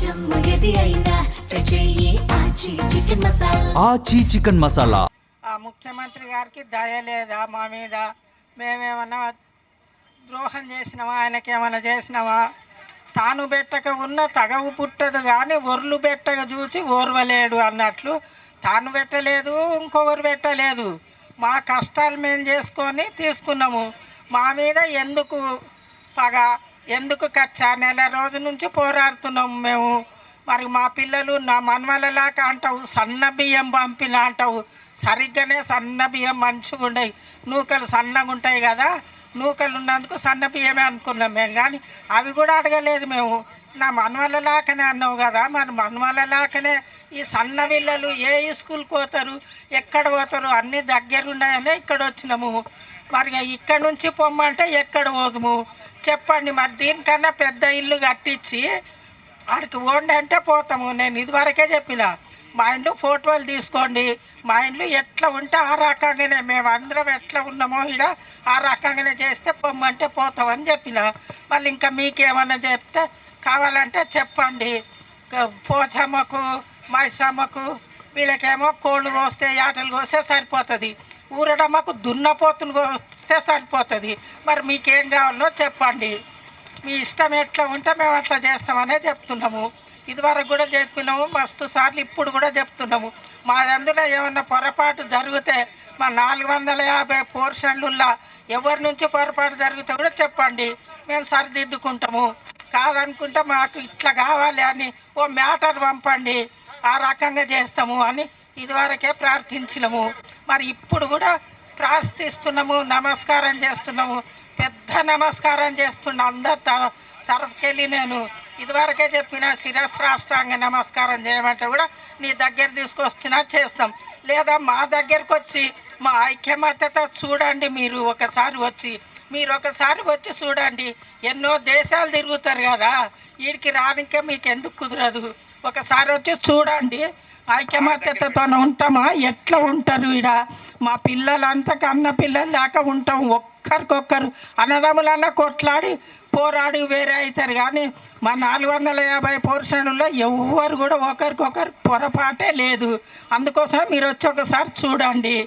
జమ్ము ఏది అయినా ట్రై చెయ్యి ఆచి చికెన్ మసాలా. ఆచి చికెన్ మసాలా. ఆ ముఖ్యమంత్రి గారికి దయ లేదా మా మీద? మేమేమన్నా ద్రోహం చేసినావా? ఆయనకేమన్నా చేసినావా? తాను పెట్టక ఉన్న తగవు పుట్టదు కానీ ఒర్లు పెట్టక చూసి ఓర్వలేడు అన్నట్లు తాను పెట్టలేదు, ఇంకొకరు పెట్టలేదు. మా కష్టాలు మేము చేసుకొని తీసుకున్నాము. మా మీద ఎందుకు పగ, ఎందుకు కచ్చ? నెల రోజు నుంచి పోరాడుతున్నాము మేము. మరి మా పిల్లలు నా మనవలలాగా అంటావు, సన్న బియ్యం పంపిన అంటావు. సరిగ్గానే సన్న బియ్యం మంచిగా ఉండవు, నూకలు సన్నగా ఉంటాయి కదా, నూకలు ఉన్నందుకు సన్న బియ్యమే అనుకున్నాం మేము. కానీ అవి కూడా అడగలేదు మేము. నా మనవలలాకనే అన్నావు కదా, మరి మనవలలాకనే ఈ సన్న పిల్లలు ఏ స్కూల్కి పోతారు, ఎక్కడ పోతారు? అన్నీ దగ్గరుండాయనే ఇక్కడ వచ్చినాము. మరి ఇక్కడ నుంచి పొమ్మంటే ఎక్కడ పోదుము చెప్పండి? మరి దీనికన్నా పెద్ద ఇల్లు కట్టించి ఆడికి ఓండి అంటే పోతాము. నేను ఇదివరకే చెప్పిన, మా ఇంట్లో ఫోటోలు తీసుకోండి, మా ఇంట్లో ఎట్లా ఉంటే ఆ రకంగానే మేము అందరం ఎట్లా ఉన్నామో ఇక్కడ ఆ రకంగానే చేస్తే పొమ్మంటే పోతామని చెప్పిన. మళ్ళీ ఇంకా మీకేమన్నా చెప్తే కావాలంటే చెప్పండి. పోచమ్మకు మైసమ్మకు వీళ్ళకేమో కోళ్ళు కోస్తే యాటలు కోస్తే సరిపోతుంది, ఊరడమ్మకు దున్నపోతులు కోస్తే సరిపోతుంది. మరి మీకేం కావాలో చెప్పండి, మీ ఇష్టం ఎట్లా ఉంటే మేము అట్లా చేస్తామనే చెప్తున్నాము. ఇదివరకు కూడా చెప్పినాము మస్తు సార్లు, ఇప్పుడు కూడా చెప్తున్నాము. మా అందులో ఏమన్నా పొరపాటు జరిగితే మా 450 పోర్షన్లులా ఎవరి నుంచి పొరపాటు జరిగితే కూడా చెప్పండి, మేము సరిదిద్దుకుంటాము. కాదనుకుంటే మాకు ఇట్లా కావాలి అని ఓ మ్యాటర్ పంపండి, ఆ రకంగా చేస్తాము అని ఇదివరకే ప్రార్థించినాము. మరి ఇప్పుడు కూడా ప్రార్థిస్తున్నాము, నమస్కారం చేస్తున్నాము. పెద్ద నమస్కారం చేస్తున్నా అందరి తరపుకెళ్ళి. నేను ఇదివరకే చెప్పిన శిరస్రాష్టాంగ నమస్కారం చేయమంటే కూడా నీ దగ్గర తీసుకొచ్చినా చేస్తాం. లేదా మా దగ్గరకు వచ్చి మా ఐక్యమత్యత చూడండి, మీరు ఒకసారి వచ్చి చూడండి. ఎన్నో దేశాలు తిరుగుతారు కదా, వీడికి రానికే మీకు ఎందుకు కుదరదు? ఒకసారి వచ్చి చూడండి, ఐక్యమత్యతతో ఉంటామా? ఎట్లా ఉంటారు ఈడ? మా పిల్లలంతా కన్న పిల్లలు లేక ఉంటాం. ఒక్కరికొక్కరు అన్నదమ్ములన్నా కొట్లాడి పోరాడి వేరే అవుతారు. కానీ మా 450 పోర్షన్లలో ఎవ్వరు కూడా ఒకరికొకరు పొరపాటే లేదు. అందుకోసం మీరు వచ్చి ఒకసారి చూడండి.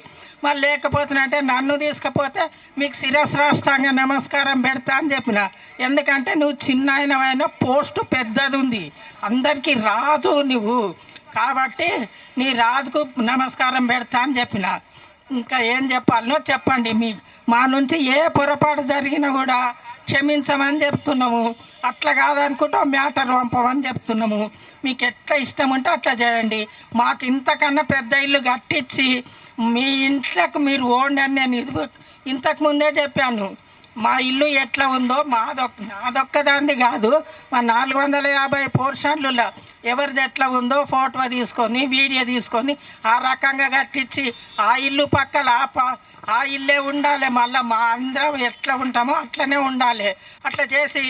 మళ్ళీ లేకపోతున్నంటే నన్ను తీసుకపోతే మీకు శిరస్రాష్టాంగ నమస్కారం పెడతా అని చెప్పిన. ఎందుకంటే నువ్వు చిన్న అయిన పోస్టు పెద్దది ఉంది, అందరికీ రాజు నువ్వు, కాబట్టి నీ రాజుకు నమస్కారం పెడతా అని చెప్పిన. ఇంకా ఏం చెప్పాలనో చెప్పండి. మా నుంచి ఏ పొరపాటు జరిగినా కూడా క్షమించమని చెప్తున్నాము. అట్లా కాదనుకుంటే మ్యాటర్ పంపమని చెప్తున్నాము. మీకు ఎట్లా ఇష్టం ఉంటే అట్లా చేయండి. మాకు ఇంతకన్నా పెద్ద ఇల్లు కట్టించి మీ ఇంట్లోకి మీరు ఓండి అని నేను ఇంతకుముందే చెప్పాను. మా ఇల్లు ఎట్లా ఉందో నాదొక్కదాన్ని కాదు, మా 450 పోర్షన్లలో ఎవరిది ఎట్లా ఉందో ఫోటో తీసుకొని వీడియో తీసుకొని ఆ రకంగా కట్టించి ఆ ఇల్లు పక్కల ఆ ఇల్లే ఉండాలి. మళ్ళీ మా అందరం ఎట్లా ఉంటామో అట్లనే ఉండాలి. అట్లా చేసి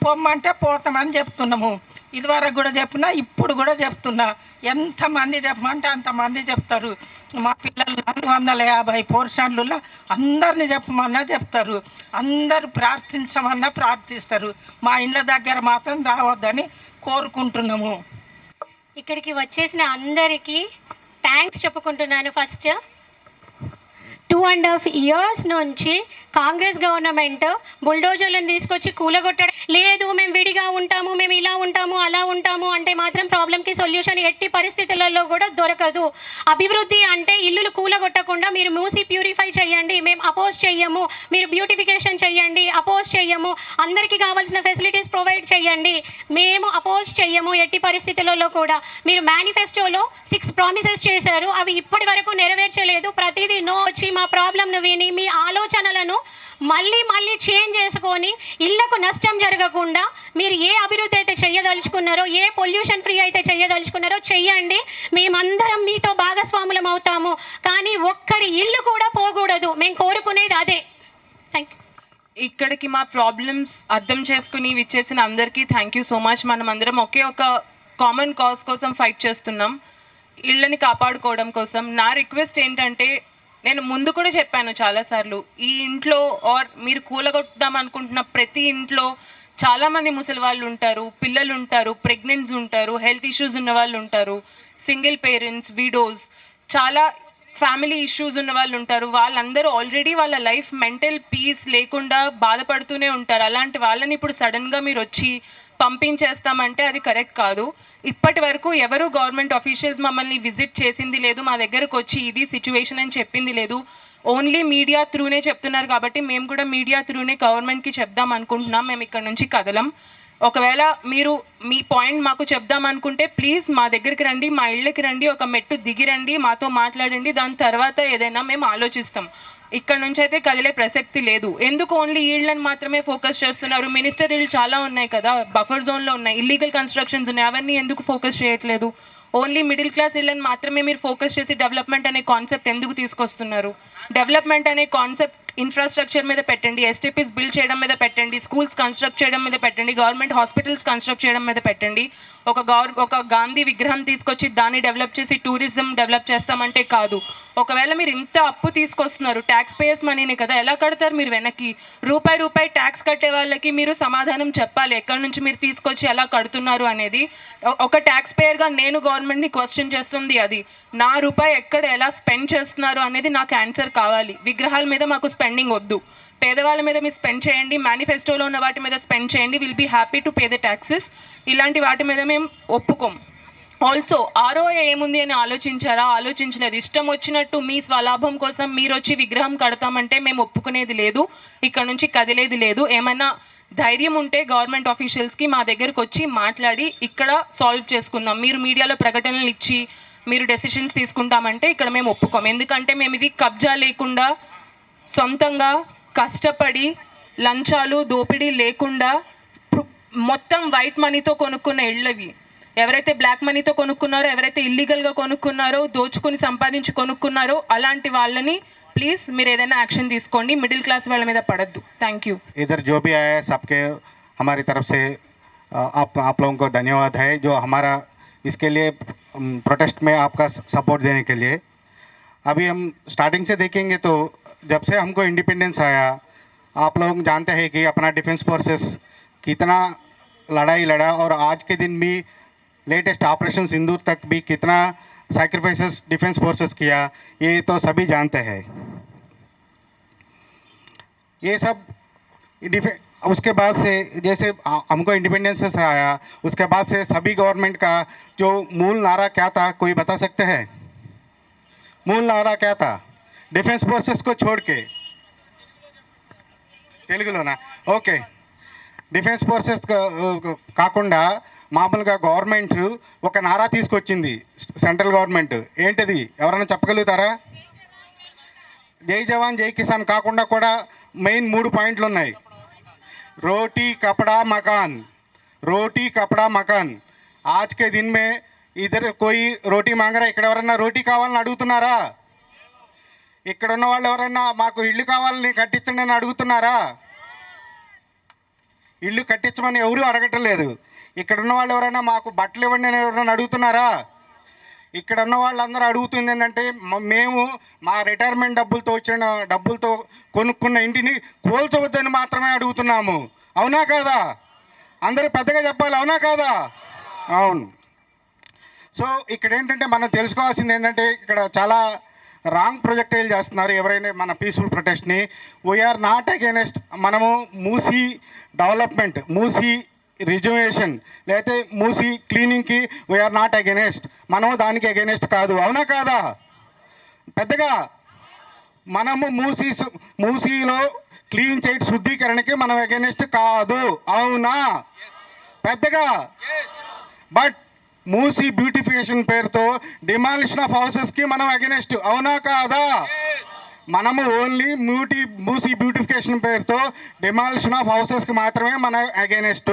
పొమ్మంటే పోతామని చెప్తున్నాము. ఇదివరకు కూడా చెప్పినా, ఇప్పుడు కూడా చెప్తున్నా. ఎంతమంది చెప్పమంటే అంతమంది చెప్తారు. మా పిల్లలు 450 పోర్షన్లలో అందరినీ చెప్పమన్నా చెప్తారు, అందరూ ప్రార్థించమన్నా ప్రార్థిస్తారు. మా ఇండ్ల దగ్గర మాత్రం రావద్దని కోరుకుంటున్నాము. ఇక్కడికి వచ్చేసిన అందరికీ థ్యాంక్స్ చెప్పుకుంటున్నాను. ఫస్ట్ 2.5 years నుంచి కాంగ్రెస్ గవర్నమెంట్ బుల్డోజర్లను తీసుకొచ్చి కూలగొట్టడం లేదు, మేము విడిగా ఉంటాము, మేము ఇలా ఉంటాము అలా ఉంటాము అంటే మాత్రం ప్రాబ్లంకి సొల్యూషన్ ఎట్టి పరిస్థితులలో కూడా దొరకదు. అభివృద్ధి అంటే ఇల్లులు కూలగొట్టకుండా మీరు మూసి ప్యూరిఫై చేయండి, మేము అపోజ్ చెయ్యము. మీరు బ్యూటిఫికేషన్ చేయండి, అపోజ్ చెయ్యము. అందరికీ కావాల్సిన ఫెసిలిటీస్ ప్రొవైడ్ చేయండి, మేము అపోజ్ చెయ్యము ఎట్టి పరిస్థితులలో కూడా. మీరు మేనిఫెస్టోలో 6 ప్రామిసెస్ చేశారు, అవి ఇప్పటి వరకు నెరవేర్చలేదు. ప్రతిదీ నో వచ్చి మా ప్రాబ్లంను విని మీ ఆలోచనలను మళ్ళీ చేంజ్ చేసుకొని ఇళ్లకు నష్టం జరగకుండా మీరు ఏ అభివృద్ధి అయితే చేయదలుచుకున్నారో, ఏ పొల్యూషన్ ఫ్రీ అయితే చేయదలుచుకున్నారో చెయ్యండి. మేమందరం మీతో భాగస్వాములం అవుతాము, కానీ ఒక్కరి ఇల్లు కూడా పోకూడదు. మేము కోరుకునేది అదే. Thank you. ఇక్కడికి మా ప్రాబ్లమ్స్ అర్థం చేసుకుని విచ్చేసిన అందరికీ థ్యాంక్ యూ సో మచ్. మనం అందరం ఒకే ఒక కామన్ కాజ్ కోసం ఫైట్ చేస్తున్నాం, ఇళ్ళని కాపాడుకోవడం కోసం. నా రిక్వెస్ట్ ఏంటంటే, నేను ముందు కూడా చెప్పాను చాలాసార్లు, ఈ ఇంట్లో ఆర్ మీరు కూలగొట్టాం అనుకుంటున్న ప్రతి ఇంట్లో చాలామంది ముసలి వాళ్ళు ఉంటారు, పిల్లలు ఉంటారు, ప్రెగ్నెంట్స్ ఉంటారు, హెల్త్ ఇష్యూస్ ఉన్న వాళ్ళు ఉంటారు, సింగిల్ పేరెంట్స్, విడోస్, చాలా ఫ్యామిలీ ఇష్యూస్ ఉన్న వాళ్ళు ఉంటారు. వాళ్ళందరూ ఆల్రెడీ వాళ్ళ లైఫ్ మెంటల్ పీస్ లేకుండా బాధపడుతూనే ఉంటారు. అలాంటి వాళ్ళని ఇప్పుడు సడన్గా మీరు వచ్చి పంపించేస్తామంటే అది కరెక్ట్ కాదు. ఇప్పటి వరకు ఎవరు గవర్నమెంట్ ఆఫీషియల్స్ మమ్మల్ని విజిట్ చేసింది లేదు, మా దగ్గరకు వచ్చి ఇది సిచ్యువేషన్ అని చెప్పింది లేదు. ఓన్లీ మీడియా త్రూనే చెప్తున్నారు కాబట్టి మేము కూడా మీడియా త్రూనే గవర్నమెంట్కి చెప్దాం అనుకుంటున్నాం. మేము ఇక్కడ నుంచి కదలం. ఒకవేళ మీరు మీ పాయింట్ మాకు చెప్దాం అనుకుంటే ప్లీజ్ మా దగ్గరికి రండి, మా ఇళ్ళకి రండి, ఒక మెట్టు దిగిరండి, మాతో మాట్లాడండి. దాని తర్వాత ఏదైనా మేము ఆలోచిస్తాం. ఇక్కడ నుంచి అయితే కదిలే ప్రసక్తి లేదు. ఎందుకు ఓన్లీ ఇళ్ళని మాత్రమే ఫోకస్ చేస్తున్నారు? మినిస్టర్ ఇళ్ళు చాలా ఉన్నాయి కదా, బఫర్ జోన్లో ఉన్నాయి, ఇల్లీగల్ కన్స్ట్రక్షన్స్ ఉన్నాయి, అవన్నీ ఎందుకు ఫోకస్ చేయట్లేదు? ఓన్లీ మిడిల్ క్లాస్ ఇళ్ళని మాత్రమే మీరు ఫోకస్ చేసి డెవలప్మెంట్ అనే కాన్సెప్ట్ ఎందుకు తీసుకొస్తున్నారు? డెవలప్మెంట్ అనే కాన్సెప్ట్ ఇన్ఫ్రాస్ట్రక్చర్ మీద పెట్టండి, ఎస్టీపీస్ బిల్డ్ చేయడం మీద పెట్టండి, స్కూల్స్ కన్స్ట్రక్ట్ చేయడం మీద పెట్టండి, గవర్నమెంట్ హాస్పిటల్స్ కన్స్ట్రక్ట్ చేయడం మీద పెట్టండి. ఒక గాంధీ విగ్రహం తీసుకొచ్చి దాన్ని డెవలప్ చేసి టూరిజం డెవలప్ చేస్తామంటే కాదు. ఒకవేళ మీరు ఇంత అప్పు తీసుకొస్తున్నారు, ట్యాక్స్ పేయర్స్ మనీనే కదా, ఎలా కడతారు మీరు వెనక్కి? రూపాయి ట్యాక్స్ కట్టే వాళ్ళకి మీరు సమాధానం చెప్పాలి, ఎక్కడి నుంచి మీరు తీసుకొచ్చి ఎలా కడుతున్నారు అనేది. ఒక ట్యాక్స్ పేయర్గా నేను గవర్నమెంట్ని క్వశ్చన్ చేస్తుంది అది. నా రూపాయి ఎక్కడ ఎలా స్పెండ్ చేస్తున్నారు అనేది నాకు ఆన్సర్ కావాలి. విగ్రహాల మీద మాకు స్పెండింగ్ వద్దు, పేదవాళ్ళ మీద మీరు స్పెండ్ చేయండి, మేనిఫెస్టోలో ఉన్న వాటి మీద స్పెండ్ చేయండి, will be happy to pay the taxes. ఇలాంటి వాటి మీద మేము ఒప్పుకోం. ఆల్సో ఆర్ఓఏ ఏముంది అని ఆలోచించారా? ఆలోచించలేదు. ఇష్టం వచ్చినట్టు మీ స్వలాభం కోసం మీరు వచ్చి విగ్రహం కడతామంటే మేము ఒప్పుకునేది లేదు, ఇక్కడ నుంచి కదిలేది లేదు. ఏమైనా ధైర్యం ఉంటే గవర్నమెంట్ ఆఫీషియల్స్కి మా దగ్గరకు వచ్చి మాట్లాడి ఇక్కడ సాల్వ్ చేసుకుందాం. మీరు మీడియాలో ప్రకటనలు ఇచ్చి మీరు డెసిషన్స్ తీసుకుంటామంటే ఇక్కడ మేము ఒప్పుకోం. ఎందుకంటే మేము ఇది కబ్జా లేకుండా సొంతంగా కష్టపడి లంచాలు దోపిడీ లేకుండా మొత్తం వైట్ మనీతో కొనుక్కున్న ఇళ్ళవి. ఎవరైతే బ్లాక్ మనీతో కొనుక్కున్నారో, ఎవరైతే ఇల్లీగల్గా కొనుక్కున్నారో, దోచుకుని సంపాదించి కొనుక్కున్నారో అలాంటి వాళ్ళని ప్లీజ్ మీరు ఏదైనా యాక్షన్ తీసుకోండి, మిడిల్ క్లాస్ వాళ్ళ మీద పడద్దు. Thank you. इधर जो भी आया है सबके हमारी तरफ से आप लोगों को धन्यवाद है जो हमारा इसके लिए प्रोटेस्ट में आपका सपोर्ट देने के लिए. अभी हम स्टार्टिंग से देखेंगे तो जब से हमको इंडिपेंडेंस आया, आप लोग जानते हैं कि अपना डिफेंस फोर्सेस कितना लड़ाई लड़ा और आज के दिन भी लेटेस्ट ऑपरेशन सिंदूर तक भी कितना सैक्रिफाइसेस डिफेंस फोर्सेस किया, ये तो सभी जानते हैं. ये सब उसके बाद से जैसे हमको इंडिपेंडेंस से आया, उसके बाद से सभी गवर्नमेंट का जो मूल नारा क्या था, कोई बता सकते हैं? मूल नारा क्या था? डिफेंस फोर्सेस को छोड़ के తెలుగులోనా? ఓకే. డిఫెన్స్ ఫోర్సెస్ కాకుండా మామూలుగా గవర్నమెంట్ ఒక నారా తీసుకొచ్చింది, సెంట్రల్ గవర్నమెంట్. ఏంటిది ఎవరైనా చెప్పగలుగుతారా? జై జవాన్ జై కిసాన్ కాకుండా కూడా మెయిన్ 3 పాయింట్లు ఉన్నాయి. రోటీ కపడా మకాన్, రోటీ కపడా మకాన్. आज के दिन में इधर कोई रोटी मांग रहा है? ఇక్కడ ఎవరైనా రోటీ కావాలని అడుగుతున్నారా? ఇక్కడ ఉన్న వాళ్ళు ఎవరైనా మాకు ఇల్లు కావాలని కట్టించండి అని అడుగుతున్నారా? ఇల్లు కట్టించమని ఎవరు అడగటం లేదు. ఇక్కడ ఉన్న వాళ్ళు ఎవరైనా మాకు బట్టలు ఇవ్వండి అని ఎవరైనా అడుగుతున్నారా? ఇక్కడ ఉన్న వాళ్ళందరూ అడుగుతుంది ఏంటంటే మేము మా రిటైర్మెంట్ డబ్బులతో కొనుక్కున్న ఇంటిని కోల్చవద్దని మాత్రమే అడుగుతున్నాము. అవునా కాదా? అందరూ పెద్దగా చెప్పాలి, అవునా కాదా? అవును. సో ఇక్కడ ఏంటంటే మనం తెలుసుకోవాల్సింది ఏంటంటే ఇక్కడ చాలా రాంగ్ ప్రొజెక్టైల్ చేస్తున్నారు ఎవరైనా మన పీస్ఫుల్ ప్రొటెస్ట్ని. We are not against. మనము మూసీ డెవలప్మెంట్, మూసీ రిజర్వేషన్ లేకపోతే మూసీ క్లీనింగ్కి వీఆర్ నాట్ అగైనెస్ట్. మనము దానికి అగైనెస్ట్ కాదు. అవునా కాదా? పెద్దగా మనము మూసీలో క్లీన్ చేయడం శుద్ధీకరణకి మనం అగైనెస్ట్ కాదు. అవునా? పెద్దగా. బట్ మూసీ బ్యూటిఫికేషన్ పేరుతో డిమాలిషన్ ఆఫ్ హౌసెస్కి మనం అగైనెస్ట్. అవునా కాదా? మనము ఓన్లీ మూసీ బ్యూటిఫికేషన్ పేరుతో డిమాలిషన్ ఆఫ్ హౌసెస్కి మాత్రమే మన అగైనెస్ట్.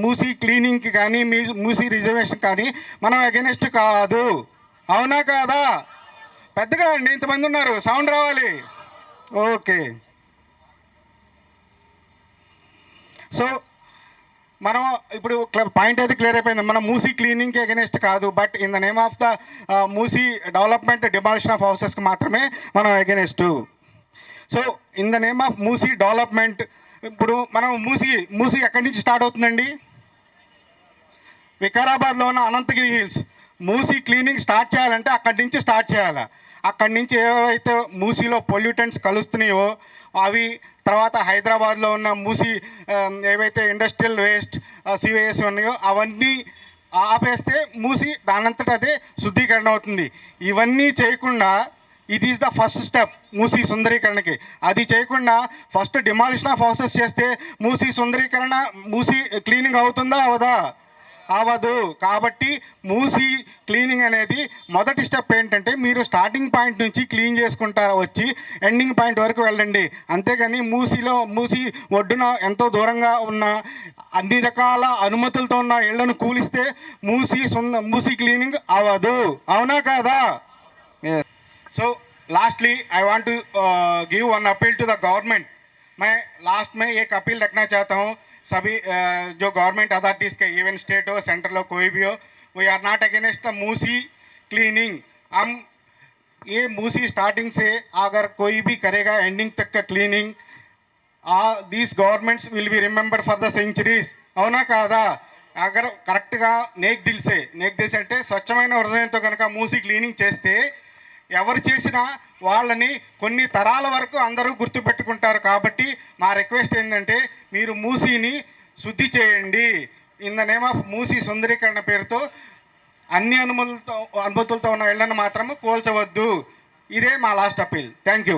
మూసీ క్లీనింగ్కి కానీ మూసీ రిజర్వేషన్ కానీ మనం అగైనెస్ట్ కాదు. అవునా కాదా? పెద్దగా అండి, ఇంతమంది ఉన్నారు, సౌండ్ రావాలి. ఓకే. సో మనం ఇప్పుడు పాయింట్ అయితే క్లియర్ అయిపోయింది. మనం మూసీ క్లీనింగ్కి అగెనెస్ట్ కాదు, but in the name of the Musi development demolition of హౌసెస్కి మాత్రమే మనం against. So in the name of Musi development ఇప్పుడు మనం మూసి ఎక్కడి నుంచి స్టార్ట్ అవుతుందండి? వికారాబాద్లో ఉన్న Ananthagiri hills. Musi cleaning start చేయాలంటే అక్కడి నుంచి స్టార్ట్ చేయాలి. అక్కడి నుంచి ఏవైతే మూసిలో పొల్యూటెంట్స్ కలుస్తున్నాయో అవి, తర్వాత హైదరాబాద్లో ఉన్న మూసి ఏవైతే ఇండస్ట్రియల్ వేస్ట్ సివేఎస్ ఉన్నాయో అవన్నీ ఆపేస్తే మూసి దానంతట అదే శుద్ధీకరణ అవుతుంది. ఇవన్నీ చేయకుండా it is the first step Musi సుందరీకరణకి. అది చేయకుండా ఫస్ట్ డిమాలిషన్ ఆఫ్ హౌసెస్ చేస్తే మూసి సుందరీకరణ, మూసి క్లీనింగ్ అవుతుందా అవదా? అవ్వదు. కాబట్టి మూసి క్లీనింగ్ అనేది మొదటి స్టెప్ ఏంటంటే మీరు స్టార్టింగ్ పాయింట్ నుంచి క్లీన్ చేసుకుంటారా వచ్చి ఎండింగ్ పాయింట్ వరకు వెళ్ళండి. అంతేగాని మూసి ఒడ్డున ఎంతో దూరంగా ఉన్న అన్ని రకాల అనుమతులతో ఉన్న ఇళ్లను కూలిస్తే మూసి క్లీనింగ్ అవ్వదు. అవునా కాదా? So lastly I want to give one appeal to the government. मैं लास्ट में एक अपील रखना चाहता हूँ सभी जो गवर्नमेंट अथॉरिटीज़ के, इवन स्टेट हो सेंट्रल हो कोई भी हो, we are not against the Musi cleaning. हम ये मूसी स्टार्टिंग से अगर कोई भी करेगा एंडिंग तक का cleaning, these governments will be remember for the centuries. అవునా కాదా? అగర్ కరెక్ట్గా నేక్ దిల్ సే అంటే స్వచ్ఛమైన హృదయంతో కనుక మూసి క్లీనింగ్ చేస్తే ఎవరు చేసినా వాళ్ళని కొన్ని తరాల వరకు అందరూ గుర్తుపెట్టుకుంటారు. కాబట్టి మా రిక్వెస్ట్ ఏంటంటే మీరు మూసిని శుద్ధి చేయండి. ఇన్ ద నేమ్ ఆఫ్ మూసి సుందరీకరణ పేరుతో అన్ని అనుమతులతో ఉన్న ఇళ్లను మాత్రము కోల్చవద్దు. ఇదే మా లాస్ట్ అపీల్. Thank you.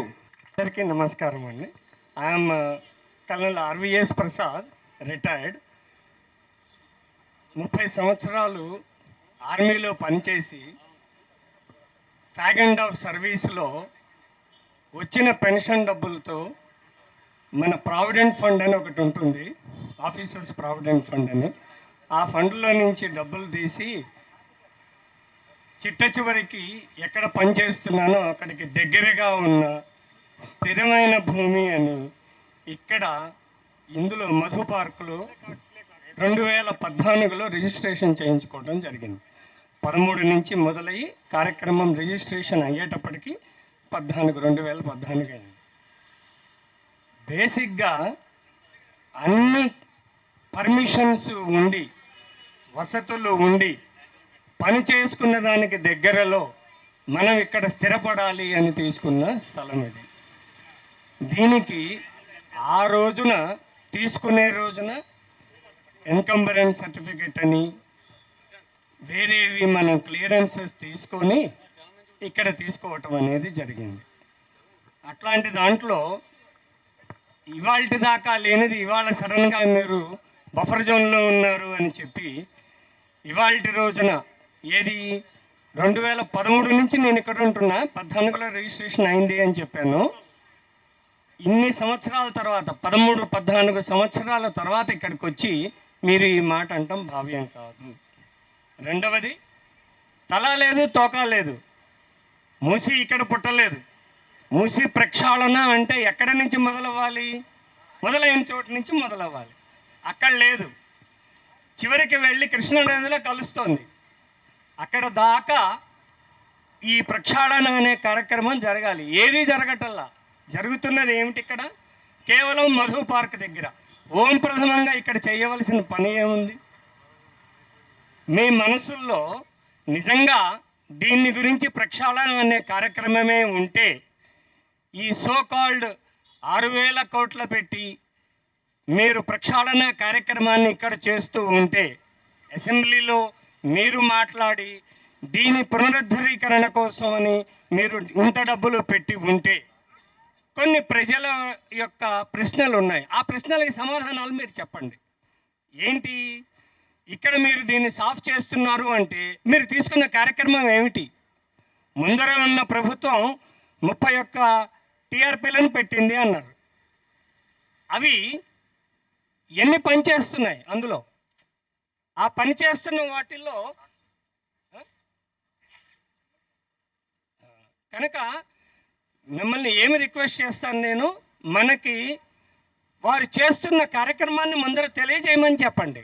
అందరికీ నమస్కారం అండి. I'm colonel RVS Prasad, retired. 30 సంవత్సరాలు ఆర్మీలో పనిచేసి ఫ్యాగ్ అండ్ ఆఫ్ సర్వీస్లో వచ్చిన పెన్షన్ డబ్బులతో మన ప్రావిడెంట్ ఫండ్ అని ఒకటి ఉంటుంది, ఆఫీసర్స్ ప్రావిడెంట్ ఫండ్ అని. ఆ ఫండ్లో నుంచి డబ్బులు తీసి చిట్ట చివరికి ఎక్కడ పనిచేస్తున్నానో అక్కడికి దగ్గరగా ఉన్న స్థిరమైన భూమి అని ఇక్కడ ఇందులో మధు పార్కులో 2014లో రిజిస్ట్రేషన్ చేయించుకోవడం జరిగింది. 13 నుంచి మొదలయ్యి కార్యక్రమం రిజిస్ట్రేషన్ అయ్యేటప్పటికి 2014 అయింది. బేసిక్గా అన్ని పర్మిషన్స్ ఉండి, వసతులు ఉండి, పని చేసుకున్న దానికి దగ్గరలో మనం ఇక్కడ స్థిరపడాలి అని తీసుకున్న స్థలం ఇది. దీనికి ఆ రోజున తీసుకునే రోజున ఎన్కంబరెన్స్ సర్టిఫికెట్ అని వేరేవి మనం క్లియరెన్సెస్ తీసుకొని ఇక్కడ తీసుకోవటం అనేది జరిగింది. అట్లాంటి దాంట్లో ఇవాళ దాకా లేనిది ఇవాళ సడన్గా మీరు బఫర్ జోన్లో ఉన్నారు అని చెప్పి ఇవాళ రోజున ఏది 2013 నుంచి నేను ఇక్కడ ఉంటున్నా, 14లో రిజిస్ట్రేషన్ అయింది అని చెప్పాను. ఇన్ని సంవత్సరాల తర్వాత 13-14 సంవత్సరాల తర్వాత ఇక్కడికి వచ్చి మీరు ఈ మాట అంటాం భావ్యం కాదు. రెండవది, తల లేదు తోక లేదు. మూసి ఇక్కడ పుట్టలేదు. మూసి ప్రక్షాళన అంటే ఎక్కడి నుంచి మొదలవ్వాలి? మొదలైన చోటు నుంచి మొదలవ్వాలి. అక్కడ లేదు, చివరికి వెళ్ళి కృష్ణానదిలో కలుస్తోంది. అక్కడ దాకా ఈ ప్రక్షాళన అనే కార్యక్రమం జరగాలి. ఏది జరగటల్లా. జరుగుతున్నది ఏమిటి? ఇక్కడ కేవలం మధు పార్క్ దగ్గర ఓం ప్రథమంగా ఇక్కడ చేయవలసిన పని ఏముంది? మీ మనసుల్లో నిజంగా దీన్ని గురించి ప్రక్షాళన అనే కార్యక్రమమే ఉంటే ఈ సో కాల్డ్ 6,000 కోట్లు పెట్టి మీరు ప్రక్షాళన కార్యక్రమాన్ని ఇక్కడ చేస్తూ ఉంటే, అసెంబ్లీలో మీరు మాట్లాడి దీని పునరుద్ధరీకరణ కోసమని మీరు ఇంత డబ్బులు పెట్టి ఉంటే, కొన్ని ప్రజల యొక్క ప్రశ్నలు ఉన్నాయి. ఆ ప్రశ్నలకి సమాధానాలు మీరు చెప్పండి. ఏంటి? ఇక్కడ మీరు దీన్ని సాఫ్ చేస్తున్నారు అంటే మీరు తీసుకున్న కార్యక్రమం ఏమిటి? ముందర ఉన్న ప్రభుత్వం 31 టీఆర్పీలను పెట్టింది అన్నారు. అవి ఎన్ని పనిచేస్తున్నాయి? అందులో ఆ పనిచేస్తున్న వాటిల్లో కనుక మిమ్మల్ని ఏమి రిక్వెస్ట్ చేస్తాను నేను, మనకి వారు చేస్తున్న కార్యక్రమాన్ని ముందర తెలియజేయమని చెప్పండి.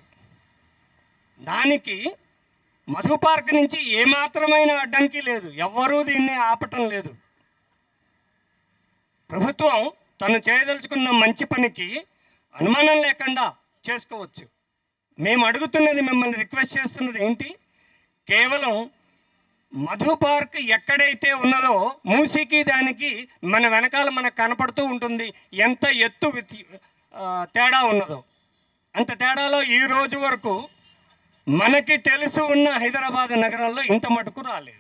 దానికి మధు పార్క్ నుంచి ఏమాత్రమైన అడ్డంకి లేదు. ఎవ్వరూ దీన్ని ఆపటం లేదు. ప్రభుత్వం తను చేయదలుచుకున్న మంచి పనికి అనుమానం లేకుండా చేసుకోవచ్చు. మేము అడుగుతున్నది, మిమ్మల్ని రిక్వెస్ట్ చేస్తున్నది ఏంటి, కేవలం మధు పార్క్ ఎక్కడైతే ఉన్నదో మూసీకి దానికి మన వెనకాల మనకు కనపడుతూ ఉంటుంది ఎంత ఎత్తు తేడా ఉన్నదో. అంత తేడాలో ఈ రోజు వరకు మనకి తెలుసు ఉన్న హైదరాబాద్ నగరంలో ఇంత మటుకు రాలేదు.